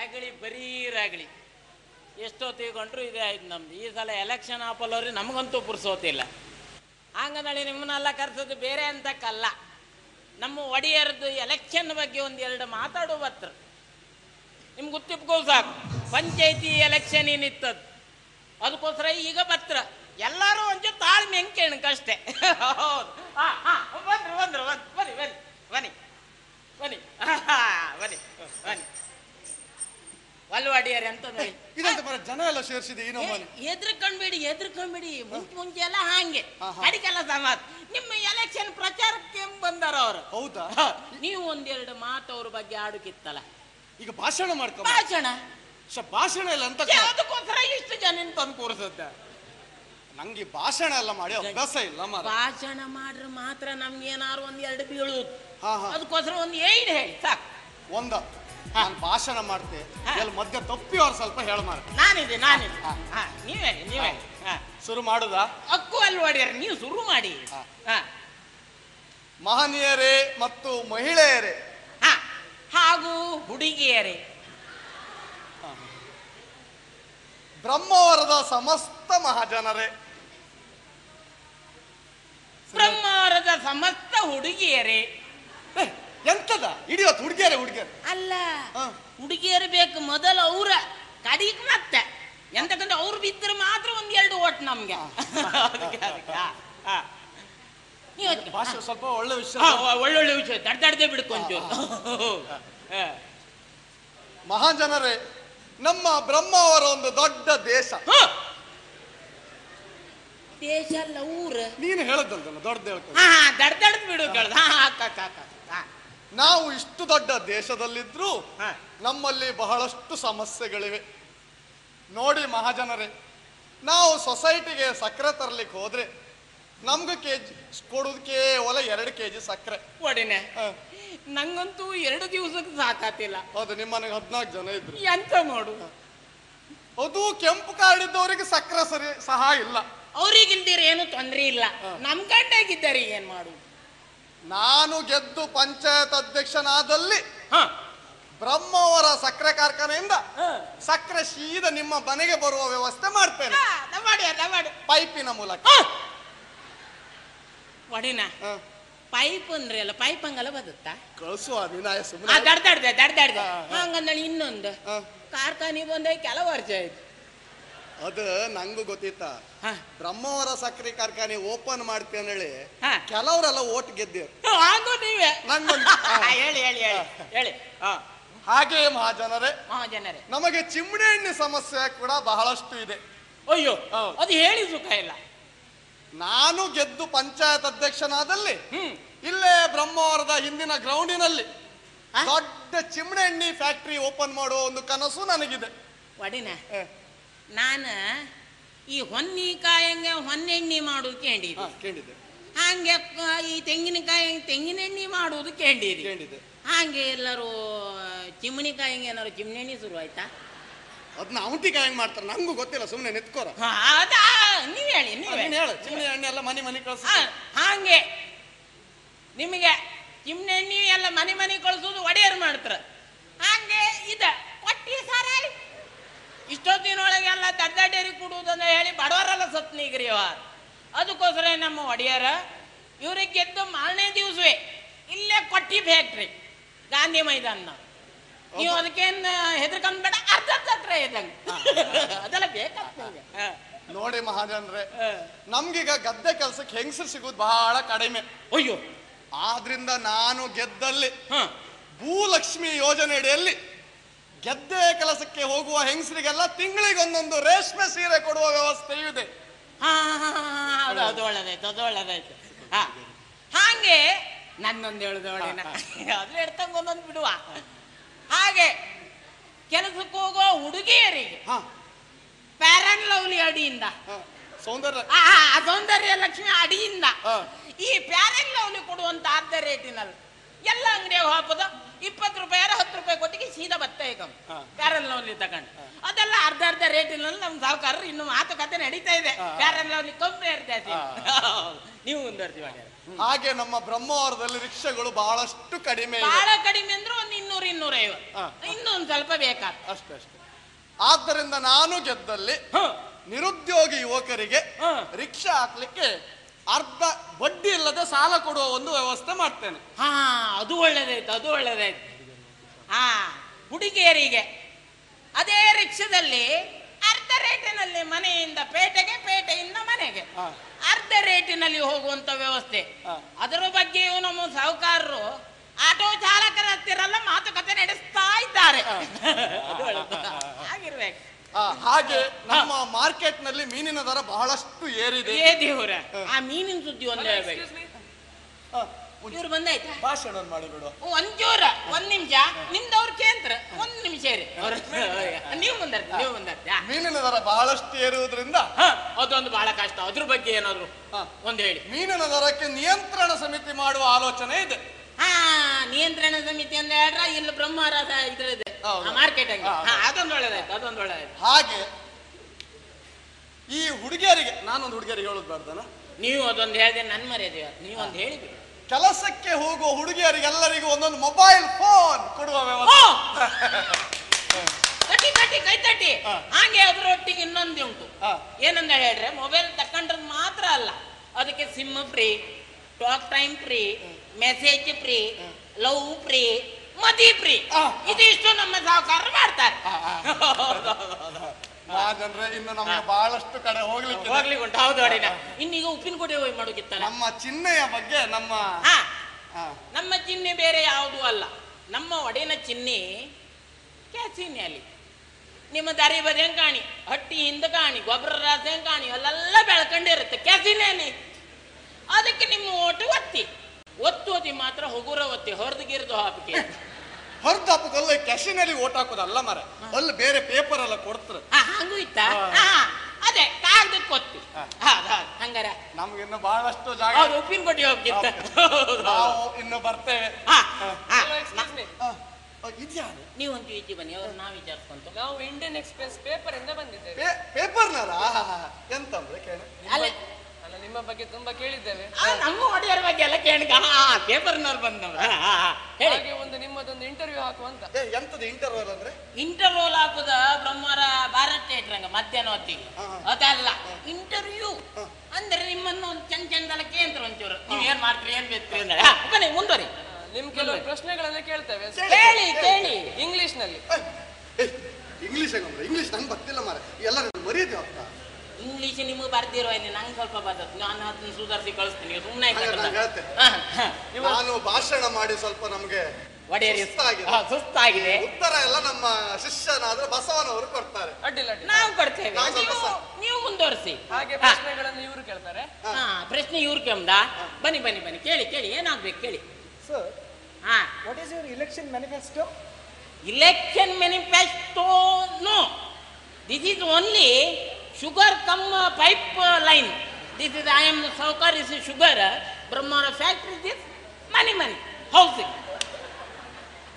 ರಾಗಳಿ ಬರೀ ರಾಗಳಿ. ಎಷ್ಟೊತ್ತಿಗೊಂಡ್ರು ಇದೇ ಆಯ್ತು ನಮ್ದು. ಈ ಸಲ ಎಲೆಕ್ಷನ್ ಆಪಲ್ಲವ್ರಿ ನಮಗಂತೂ ಪುರ್ಸೋತಿಲ್ಲ. ಹಂಗಂದೇಳಿ ನಿಮ್ಮನ್ನೆಲ್ಲ ಕರೆಸೋದು ಬೇರೆ ಅಂತಕ್ಕಲ್ಲ, ನಮ್ಮ ಒಡೆಯರದ್ದು ಎಲೆಕ್ಷನ್ ಬಗ್ಗೆ ಒಂದೆರಡು ಮಾತಾಡುವ ಬತ್ರ ನಿಮ್ಗೆ ಗೊತ್ತಿಪ್ಕೋ ಸಾಕು. ಪಂಚಾಯತಿ ಎಲೆಕ್ಷನ್ ಏನಿತ್ತದು, ಅದಕ್ಕೋಸ್ಕರ ಈಗ ಬತ್ರ ಎಲ್ಲರೂ ಒಂಚೂರು ತಾಳ್ಮೆ ಹೆಂಗೆ ಹೌದು. ಬಂದ್ರು ಬಂದ್ರು ಬನ್ನಿ ಬನ್ನಿ ಬನ್ನಿ ಬನ್ನಿ ಬನ್ನಿ ಬನ್ನಿ ಒಲ್ವಾಡಿಯಾರ ಅಂತ ಜನ ಎಲ್ಲ ಸೇರಿಸಿದೆ. ಎದ್ರಕೊಂಡ್ಬೇಡಿ ಮುಂಚೆ ಎಲ್ಲ ಹಾಗೆ ಅಡಿಕೆಲ್ಲ ಸಮಾಜ ನಿಮ್ಮ ಎಲೆಕ್ಷನ್ ಪ್ರಚಾರಕ್ಕೆ ಬಂದಾರ ಅವ್ರು. ಹೌದಾ? ನೀವು ಒಂದೆರಡು ಮಾತು ಅವ್ರ ಬಗ್ಗೆ ಆಡುಕಿತ್ತಲ್ಲ. ಈಗ ಭಾಷಣ ಮಾಡ್ಕೊ. ಭಾಷಣ ಎಲ್ಲ ಅಂತ ಅದಕ್ಕೋಸ್ಕರ ಇಷ್ಟು ಜನ ತಂದು ಕೂರಿಸುತ್ತ. ನಂಗೆ ಭಾಷಣ ಎಲ್ಲ ಮಾಡಿ ಅಭ್ಯಾಸ ಇಲ್ಲ. ಭಾಷಣ ಮಾಡ್ರೆ ಮಾತ್ರ ನಮ್ಗೆ ಏನಾರು ಒಂದೆರಡು ಬೀಳುದು. ಅದಕ್ಕೋಸ್ಕರ ಒಂದು ಏಡ್ ಹೇಳಿ ಸಾಕು. ನಾನು ಭಾಷಣ ಮಾಡ್ತೆ ಎಲ್ಲಿ ಮಧ್ಯ ತಪ್ಪಿ ಅವ್ರು ಸ್ವಲ್ಪ ಹೇಳ ಮಾಡ. ನಾನಿದೆ ನೀವೇ ಶುರು ಮಾಡುದಾ? ಅಕ್ಕು ಅಲ್ವಾಡಿಯಾರ ನೀವು ಶುರು ಮಾಡಿ. ಮಹನೀಯರೇ ಮತ್ತು ಮಹಿಳೆಯರೇ ಹಾಗೂ ಹುಡುಗಿಯರೇ, ಬ್ರಹ್ಮಾವರದ ಸಮಸ್ತ ಮಹಾಜನರೇ, ಬ್ರಹ್ಮಾವರದ ಸಮಸ್ತ ಹುಡುಗಿಯರೇ. ಎಂತದ ಹಿಡಿಯೋದು ಹುಡುಗಿಯರೇ ಅಲ್ಲ, ಹುಡುಗಿಯರು ಬೇಕು ಮೊದಲು ಅವ್ರ ಕಡಿಗೆ ಮತ್ತೆ ಎಂತಕ್ಕಂತ ಅವ್ರು ಬಿದ್ದರೆ ಮಾತ್ರ ಒಂದೆರಡು ಓಟ್ ನಮ್ಗೆ. ಸ್ವಲ್ಪ ಒಳ್ಳೆ ವಿಷಯ, ಒಳ್ಳೊಳ್ಳೆ ವಿಷಯ ದಡ್ಡದೇ ಬಿಡ್ಕೊಂತೀವಿ. ಮಹಾಜನರೇ, ನಮ್ಮ ಬ್ರಹ್ಮಾವರ ಒಂದು ದೊಡ್ಡ ದೇಶ. ದೇಶ ಅಲ್ಲ ಊರ. ನೀನು ಹೇಳದಂತ ದೊಡ್ಡ ದಡ್ಡದ್ ಬಿಡು ಕೇಳ್ದ. ನಾವು ಇಷ್ಟು ದೊಡ್ಡ ದೇಶದಲ್ಲಿದ್ರೂ ನಮ್ಮಲ್ಲಿ ಬಹಳಷ್ಟು ಸಮಸ್ಯೆಗಳಿವೆ ನೋಡಿ ಮಹಾಜನರೇ. ನಾವು ಸೊಸೈಟಿಗೆ ಸಕ್ಕರೆ ತರ್ಲಿಕ್ಕೆ ಹೋದ್ರೆ ನಮ್ಗೆ ಕೆಜಿ ಕೊಡುದು ಕೇವಲ 2 kg ಸಕ್ಕರೆ. ಒಡಿನೆ ನಂಗಂತೂ 2 ದಿವಸಕ್ಕೆ ಸಾಕಾತಿಲ್ಲ. ಹೌದು, ನಿಮ್ಮನೆಗೆ 14 ಜನ ಇದ್ರು. ಎಂತ ಮಾಡು, ಅದು ಕೆಂಪು ಕಾರ್ಡ್ ಇದ್ದವರಿಗೆ ಸಕ್ಕರೆ ಸಹ ಇಲ್ಲ. ಅವ್ರಿಗಿಲ್ದಿರ ಏನು ತೊಂದ್ರೆ ಇಲ್ಲ, ನಮ್ ಕಂಡಾಗಿದ್ದಾರೆ ಏನ್ ಮಾಡು. ನಾನು ಗೆದ್ದು ಪಂಚಾಯತ್ ಅಧ್ಯಕ್ಷನಾದಲ್ಲಿ ಬ್ರಹ್ಮಾವರ ಸಕ್ಕರೆ ಕಾರ್ಖಾನೆಯಿಂದ ಸಕ್ಕರೆ ಸೀದಾ ನಿಮ್ಮ ಮನೆಗೆ ಬರುವ ವ್ಯವಸ್ಥೆ ಮಾಡ್ತೇನೆ ಪೈಪಿನ ಮೂಲಕ. ಒಡಿನ ಪೈಪ್ ಅಂದ್ರೆ ಅಲ್ಲ, ಪೈಪ್ ಹಂಗಲ್ಲ ಬದುತ್ತಾ ಕಳಿಸುವ ದಡ್ದಾಡ್ದೆ ಹಂಗಂದಳಿ. ಇನ್ನೊಂದು ಕಾರ್ಖಾನೆ ಬಂದ ಕೆಲವು ವರ್ಷ ಆಯ್ತು. ಅದು ನಂಗೂ ಗೊತ್ತಿತ್ತ. ಬ್ರಹ್ಮಾವರ ಸಕ್ಕರೆ ಕಾರ್ಖಾನೆ ಓಪನ್ ಮಾಡ್ತೀವಿ ಅಂದೇಳಿ ಕೆಲವರೆಲ್ಲ ಓಟ್ ಗೆದ್ದಿರು. ನೀವೇ ಹೇಳಿ ಹೇಳಿ ಹೇಳಿ. ಹಾಗೆ ಮಹಾಜನರೇ, ನಮಗೆ ಚಿಮಣಿ ಎಣ್ಣೆ ಸಮಸ್ಯೆ ಕೂಡ ಬಹಳಷ್ಟು ಇದೆ. ಅಯ್ಯೋ, ಅದು ಹೇಳಿ ಸುಖ ಇಲ್ಲ. ನಾನು ಗೆದ್ದು ಪಂಚಾಯತ್ ಅಧ್ಯಕ್ಷನಾದಲ್ಲಿ ಇಲ್ಲೇ ಬ್ರಹ್ಮಾವರದ ಹಿಂದಿನ ಗ್ರೌಂಡಿನಲ್ಲಿ ದೊಡ್ಡ ಚಿಮಣಿ ಎಣ್ಣೆ ಫ್ಯಾಕ್ಟರಿ ಓಪನ್ ಮಾಡುವ ಒಂದು ಕನಸು ನನಗಿದೆ. ಒಡಿನ ನಾನು ಈ ಹೊನ್ನಿಕಾಯಂಗೆ ಹೊನ್ನೆಣ್ಣೆ ಮಾಡುದು ಕೇಳಿದೆ. ಹಾಗೆ ಈ ತೆಂಗಿನ ಎಣ್ಣೆ ಮಾಡುವುದು ಕೇಳಿದೆ. ಹಾಗೆ ಎಲ್ಲರೂ ಚಿಮಣಿಕಾಯಂಗೆ ಏನಾರು ಚಿಮಣಿ ಎಣ್ಣೆ ಶುರು ಆಯ್ತಾ? ಅದನ್ನ ಔಟಿಕಾಯಿ ಮಾಡ್ತಾರೆ, ನಂಗೂ ಗೊತ್ತಿಲ್ಲ, ಸುಮ್ಮನೆ ನೆತ್ಕೋರ. ನೀವ್ ಹೇಳಿ ಚಿಮಣಿ ಎಣ್ಣೆ ಎಲ್ಲ ಮನೆ ಕಳ್ಸ. ಹಾಗೆ ನಿಮಗೆ ಚಿಮಣಿ ಎಣ್ಣೆ ಎಲ್ಲ ಮನೆ ಕಳ್ಸೋದು ಒಡೆಯರು ಮಾಡ್ತಾರ. ಹಾಗೆ ಇದ ಕೊಟ್ಟಿ ಸಾರಾಯಿ ಇಷ್ಟೊತ್ತಿನೊಳಗೆಲ್ಲ ದಡ್ಡೇರಿ ಕೊಡುವುದನ್ನ ಹೇಳಿ ಬಡವರೆಲ್ಲ ಸತ್ನಿಗ್ರಿ. ಅದಕ್ಕೋಸ್ಕರ ನಮ್ಮ ಒಡೆಯರ ಇವ್ರಿಗೆ ಗೆದ್ದು ಮಾರನೇ ದಿವಸವೇ ಇಲ್ಲೇ ಕೊಟ್ಟಿ ಫ್ಯಾಕ್ಟ್ರಿ ಗಾಂಧಿ ಮೈದಾನ. ನೀವು ಅದಕ್ಕೇನು ಹೆದರ್ಕೊಂಡ್ ಬೇಡ, ಅರ್ಧ ಹತ್ರ ಇದ್ದಂಗೆ ಅದೆಲ್ಲ ಬೇಕಾಗ್ತದೆ ನೋಡಿ ಮಹಾಜನ್ರೆ. ನಮ್ಗೀಗ ಗದ್ದೆ ಕೆಲ್ಸಕ್ಕೆ ಹೆಂಗಸರು ಸಿಗುದು ಬಹಳ ಕಡಿಮೆ. ಅಯ್ಯೋ, ಆದ್ರಿಂದ ನಾನು ಗೆದ್ದಲ್ಲಿ ಭೂಲಕ್ಷ್ಮಿ ಯೋಜನೆ ಅಡಿಯಲ್ಲಿ ಗೆದ್ದೆ ಕೆಲಸಕ್ಕೆ ಹೋಗುವ ಹೆಂಗಸರಿಗೆಲ್ಲ ತಿಂಗಳಿಗೊಂದೊಂದು ರೇಷ್ಮೆ ಸೀರೆ ಕೊಡುವ ವ್ಯವಸ್ಥೆ ಇದೆ. ಅದು ಒಳ್ಳೇದಾಯ್ತು. ಹಾಗೆ ನನ್ನೊಂದು ಹೇಳುದು ಒಳ್ಳೆನ ಅದ್ರ ಎಡ್ತಂಗ ಒಂದೊಂದು ಬಿಡುವ. ಹಾಗೆ ಕೆಲಸಕ್ಕೆ ಹೋಗುವ ಹುಡುಗಿಯರಿಗೆ ಪ್ಯಾರನ್ ಲವ್ಲಿ ಅಡಿಯಿಂದ ಸೌಂದರ್ಯ ಲಕ್ಷ್ಮಿ ಅಡಿಯಿಂದ ಈ ಪ್ಯಾರನ್ ಲವ್ಲಿ ಕೊಡುವಂತ ಅರ್ಧ ರೇಟಿನಲ್ಲಿ ಎಲ್ಲ ಅಂಗಡಿಯಾಗ ಹಾಕೋದು 20 ರೂಪಾಯಿ 10 ರೂಪಾಯಿ ಕೊಟ್ಟಿಗೆ ಸೀದಾ ಬತ್ತ ಈಗ ಪ್ಯಾರನ್ ಲವ್ಲಿ ತಗೊಂಡು ಅದೆಲ್ಲ ಅರ್ಧ ರೇಟಿನಲ್ಲಿ ನಮ್ ಸಾವುಕಾರರು ಇನ್ನು ಮಾತುಕತೆ ನಡೀತಾ ಇದೆ. ಪ್ಯಾರನ್ ಲವ್ಲಿ ಕಂಪನಿ ಇರ್ತೈತಿ. ನೀವು ಮುಂದುವರ್ತೀವಿ. ಹಾಗೆ ನಮ್ಮ ಬ್ರಹ್ಮಾವರದಲ್ಲಿ ರಿಕ್ಷಾಗಳು ಬಹಳಷ್ಟು ಕಡಿಮೆ ಇದೆ. ಬಹಳ ಕಡಿಮೆ ಅಂದ್ರೆ ಒಂದು 200-250, ಇನ್ನೊಂದು ಸ್ವಲ್ಪ ಬೇಕಾ ಅಷ್ಟೇ. ಆದ್ದರಿಂದ ನಾನು ಗೆದ್ದಲ್ಲಿ ನಿರುದ್ಯೋಗಿ ಯುವಕರಿಗೆ ರಿಕ್ಷಾ ಹಾಕ್ಲಿಕ್ಕೆ ಅರ್ಧ ಬಡ್ಡಿ ಇಲ್ಲದೆ ಸಾಲ ಕೊಡುವ ಒಂದು ವ್ಯವಸ್ಥೆ ಮಾಡ್ತೇನೆ. ಹಾ, ಅದು ಒಳ್ಳೇದಾಯ್ತು. ಹಾ, ಹುಡುಗಿಯರಿಗೆ ಅದೇ ರಿಕ್ಷಾದಲ್ಲಿ ಅರ್ಧ ರೇಟಿನಲ್ಲಿ ಮನೆಯಿಂದ ಪೇಟೆಗೆ, ಪೇಟೆಯಿಂದ ಮನೆಗೆ ಅರ್ಧ ರೇಟಿನಲ್ಲಿ ಹೋಗುವಂತ ವ್ಯವಸ್ಥೆ. ಅದರ ಬಗ್ಗೆಯೂ ನಮ್ಮ ಸಾಹುಕಾರರು ಆಟೋ ಚಾಲಕರ ಹತ್ತಿರಲ್ಲ ಮಾತುಕತೆ ನಡೆಸ್ತಾ ಇದ್ದಾರೆ. ಆಗಿರ್ಬೇಕು. ಹಾಗೆ ನಮ್ಮ ಮಾರ್ಕೆಟ್ ನಲ್ಲಿ ಮೀನಿನ ದರ ಬಹಳಷ್ಟು ಏರಿದೆ. ದೇವರ ಆ ಮೀನಿನ ಸುದ್ದಿ ಒಂದೇ ಹೇಳ್ಬೇಕು. ಇವ್ರು ಬಂದಾಯ್ತಾ? ಭಾಷಣ ಮಾಡಿಬಿಡು. ಒಂದ್ ನಿಮಿಷ, ನಿಮ್ದವ್ರ ಕೇಂದ್ರ 1 ನಿಮಿಷ ಇರಿ. ನೀವು ಮುಂದರ್ತಿ. ಮೀನಿನ ದರ ಬಹಳಷ್ಟು ಏರುವುದರಿಂದ ಅದೊಂದು ಬಹಳ ಕಷ್ಟ. ಅದ್ರ ಬಗ್ಗೆ ಏನಾದ್ರು ಒಂದು ಹೇಳಿ. ಮೀನಿನ ದರಕ್ಕೆ ನಿಯಂತ್ರಣ ಸಮಿತಿ ಮಾಡುವ ಆಲೋಚನೆ ಇದೆ. ಹಾ, ನಿಯಂತ್ರಣ ಸಮಿತಿ ಅಂತ ಹೇಳ್ರ ಇಲ್ಲಿ ಬ್ರಹ್ಮರಾಧ ಇದ್ರದೆ ಮಾರ್ಕೆಟ್ ಅಂಗಡಿ. ಅದೊಂದು ಒಳ್ಳೇದಾಯ್ತು. ಹಾಗೆ ಈ ಹುಡುಗಿಯರಿಗೆ ನಾನೊಂದು ಹುಡುಗಿಯರಿಗೆ ಹೇಳೋದು ಬೇಡ್ದಾನ? ನೀವು ಅದೊಂದು ಹೇಳಿದೆ, ನನ್ ಮರ್ಯಾದೆ ನೀವೊಂದು ಹೇಳಿಬಿಡಿ. ಕೆಲಸಕ್ಕೆ ಹೋಗುವ ಹುಡುಗಿಯರಿಗೆಲ್ಲರಿಗೂ ಒಂದೊಂದು ಮೊಬೈಲ್ ಫೋನ್ ಕೊಡುವ ವ್ಯವಸ್ಥೆ. ಕೈ ತಟ್ಟಿ. ಹಾಗೆ ಅದರೊಟ್ಟಿಗೆ ಇನ್ನೊಂದು ಉಂಟು. ಏನಂತ ಹೇಳ್ರೆ, ಮೊಬೈಲ್ ತಕೊಂಡ್ರದ್ ಮಾತ್ರ ಅಲ್ಲ, ಅದಕ್ಕೆ sim free, talk time free, message free, love free, ಮದಿ ಫ್ರೀ. ಇದಿಷ್ಟು ನಮ್ಮ ಸಾಹುಕಾರರು ಮಾಡ್ತಾರೆ. ಇನ್ನು ನಮಗೆ ಬಹಳಷ್ಟು ಕಡೆ ಹೋಗ್ಲಿಕ್ಕೆ ಉಂಟು. ಹೌದು ಅಡಿನ. ಇನ್ನೀಗ ಉಪ್ಪಿನಕೋಟೆ ಹೋಗಿ ಮಾಡೋಕಿತ್ತ. ನಮ್ಮ ಚಿಹ್ನೆಯ ಬಗ್ಗೆ ನಮ್ಮ ಚಿಹ್ನೆ ಬೇರೆ ಯಾವುದೂ ಅಲ್ಲ. ನಮ್ಮ ಒಡೆಯನ ಚಿಹ್ನೆ ಕ್ಯಾಸಿನಲ್ಲಿ ನಿಮ್ಮ ದಾರಿ ಬದಿಯಂಗ್ ಕಾಣಿ, ಹಟ್ಟಿ ಹಿಂದ ಕಾಣಿ, ಗೊಬ್ಬರ ರಾಸಂಗ್ ಕಾಣಿ, ಅಲ್ಲೆಲ್ಲ ಬೆಳ್ಕೊಂಡಿರುತ್ತೆ ಕ್ಯಾಸಿನಲ್ಲಿ. ಅದಕ್ಕೆ ನಿಮ್ಮ ಓಟು ಒತ್ತಿ ಮಾತ್ರ ಹೊಗುರ ಒತ್ತಿ ಹೊರದಿಗಿರ್ದು ಹಾಪಿಕೆ ಹೊರದು ಹಾಕೋದಲ್ಲ, ಕ್ಯಾಶಿನಲ್ಲಿ ಓಟ್ ಹಾಕೋದಲ್ಲ ಮರ. ಅಲ್ಲಿ ಬೇರೆ ಪೇಪರ್ ಎಲ್ಲ ಕೊಡ್ತಾರೆ. ಹಂಗೂ ಇತ್ತ. ಅದೇ ಕಾಗದಕ್ಕೆ ಒತ್ತಿ. ಹಂಗಾರ ನಮ್ಗೆ ಇನ್ನು ಬಹಳಷ್ಟು ಜಾಗ ಉಪ್ಪಿನಕೋಟೆ ಹೋಗಿತ್ತ. ನಾವು ಇನ್ನು ಬರ್ತೇವೆ. ನೀವೊಂದು ಈಚೆ ಬನ್ನಿ, ಅವ್ರು ನಾವು ವಿಚಾರಿಸ್ಕೊಂತ. ನಾವು ಇಂಡಿಯನ್ ಎಕ್ಸ್ಪ್ರೆಸ್ ಪೇಪರ್ ಇಂದ ಬಂದಿದ್ದೇವೆ. ಪೇಪರ್ನಲ್ಲ ಎಂತಂದ್ರೆ ಕೇಳ ಅಲ್ಲ, ನಿಮ್ಮ ಬಗ್ಗೆ ತುಂಬಾ ಕೇಳಿದ್ದೇವೆ. ನಮ್ಮ ಒಡೆಯರ ಬಗ್ಗೆ ಎಲ್ಲ ಕೇಳಿಕ ಪೇಪರ್ನವ್ರು ಬಂದವ್ರ. ಹಾಗೆ ನಿಮ್ಮದೊಂದು ಇಂಟರ್ವ್ಯೂ ಹಾಕುವಂತ. ಎಂತದ ಇಂಟರ್ವ್ಯೂ ಅಂದ್ರೆ? ಇಂಟರ್ವ್ಯೂ ಹಾಕುದ ಬ್ರಹ್ಮರ ಭಾರತ್ ಥಿಯೇಟರ್ ಮಧ್ಯಾಹ್ನ ಹೊತ್ತಿಗೆ. ಅದಲ್ಲ ಇಂಟರ್ವ್ಯೂ ಅಂದ್ರೆ ನಿಮ್ಮನ್ನು ಒಂದು ಚಂದಲ್ಲ ಕೇಂದ್ರ ಒಂಚೂರು ನೀವು ಏನ್ ಮಾಡ್ತೀರಿ ಏನ್ ಬೇಕು ಬನ್ನಿ ಮುಂದುವರಿ. ನಿಮ್ ಕೆಲವು ಪ್ರಶ್ನೆಗಳನ್ನ ಕೇಳ್ತೇವೆ. ಕೇಳಿ ಇಂಗ್ಲಿಷ್ ನಲ್ಲಿ. ಇಂಗ್ಲಿಷ್ ನಂಗೆ ಬರ್ತಿಲ್ಲ ಮಾರ, ಎಲ್ಲ ಮರ್ಯಾದೆ ಆಗ್ತಾ. ಇಂಗ್ಲಿಷ್ ನಿಮಗೆ ಬರ್ದಿರೋ ನಂಗೆ ಸ್ವಲ್ಪ ಬರ್ತದೆ, ನಾನು ಅದನ್ನ ಸುಧಾರಿಸಿ ಕಳಿಸ್ತೀನಿ. ಸುಮ್ಮನೆ ನಾನು ಭಾಷಣ ಮಾಡಿ ಸ್ವಲ್ಪ ನಮ್ಗೆ ಸುಸ್ತಾಗಿದೆ. ಉತ್ತರ ಎಲ್ಲ ನಮ್ಮ ಶಿಷ್ಯನಾದ್ರೆ ಬಸವನವರು ಕೊಡ್ತಾರೆ. ಅಡ್ಡಿಲ್ಲ, ನಾವು ಕೊಡ್ತೇವೆ, ನೀವು ಮುಂದುವರಿಸಿ. ಹಾಗೆ ಪ್ರಶ್ನೆಗಳನ್ನು ಇವರು ಕೇಳ್ತಾರೆ. ಪ್ರಶ್ನೆ ಇವ್ರು ಕೇಳ್ದ. ಬನ್ನಿ ಕೇಳಿ ಏನಾಗ್ಬೇಕು ಕೇಳಿ. Sir, what is your election manifesto? Election manifesto? No. This is only sugar come pipeline. This is I am Saukar is sugar. Brahmara factory is money, housing.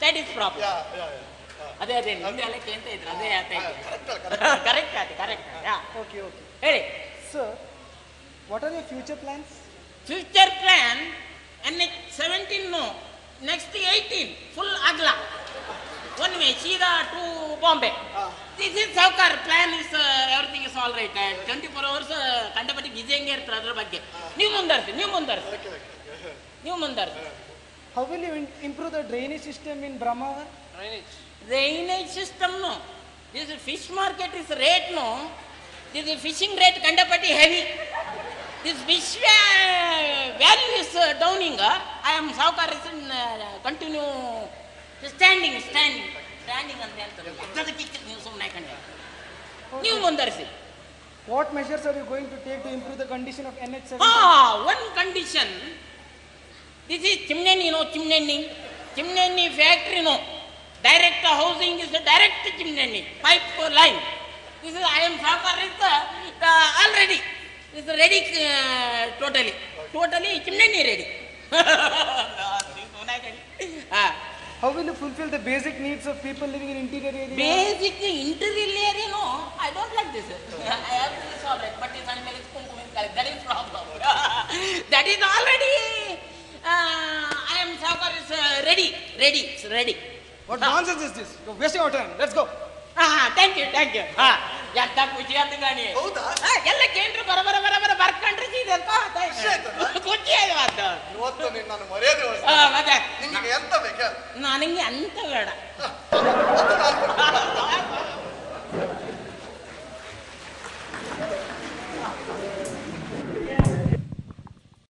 That is problem. ಅದೇ ನಿಮ್ಗೆ ಎಲ್ಲ ಕೇಳ್ತಾ ಇದ್ರು, ಅದೇ ಹೇಳ್ತಾ ಇದ್ರು. ಕರೆಕ್ಟ್. Okay. ಹೇಳಿ. Sir, what are your future plans? Future plan, NH17 no. Next 18 full agla. One way Shida to Bombay. This is Saukar plan is everything is all right. 24 hours ಕಂಡಪಟ್ಟಿ busy ಹಂಗೆ ಇರ್ತಾರೆ ಅದ್ರ ಬಗ್ಗೆ. ನೀವು ಮುಂದರ್ಸಿ. How will you improve the drainage system in Brahmavar? Drainage system no. This fish market is rate no. This fishing rate ಕಂಡಪಟ್ಟಿ heavy. This fish value is downing. I am Saukar is continue standing ಅಂತ ಹೇಳ್ತಾರೆ. ನೀವು ಸುಮ್ಮನೆ ಕಂಡೆ. ನೀವು ಮುಂದರಿಸಿ. What measures are you going to take to improve the condition of NH17? One condition. This is Chimneni factory no. Direct housing is direct Chimneni pipeline. This is I am Saukar is already. This is ready totally Chimneni ready. How will you fulfill the basic needs of people living in interior area? Basic interior area no, I don't like this. I have this all right, but this animal is kumkum, that is problem. That is already. I am Saukar is ready. What nonsense is this? You're wasting our time. Let's go. Thank you ಎಂತ ಖುಷಿ ಆಯ್ತು ಗಾಣಿ. ಹೌದಾ? ಎಲ್ಲ ಕೇಂದ್ರ ಬರ ಬರ್ಕೊಂಡ್ರೆ ಖುಷಿ ಆಯ್ತು. ಇವತ್ತು ನಾನು ಮರ್ಯಾದೆ ಮತ್ತೆ ನಿಮಗೆ ಎಂತ ಬೇಕಾ? ನನಗೆ ಅಂತ ಬೇಡ. ಅದು ನಾನು ಕೊಡ್ತೀನಿ.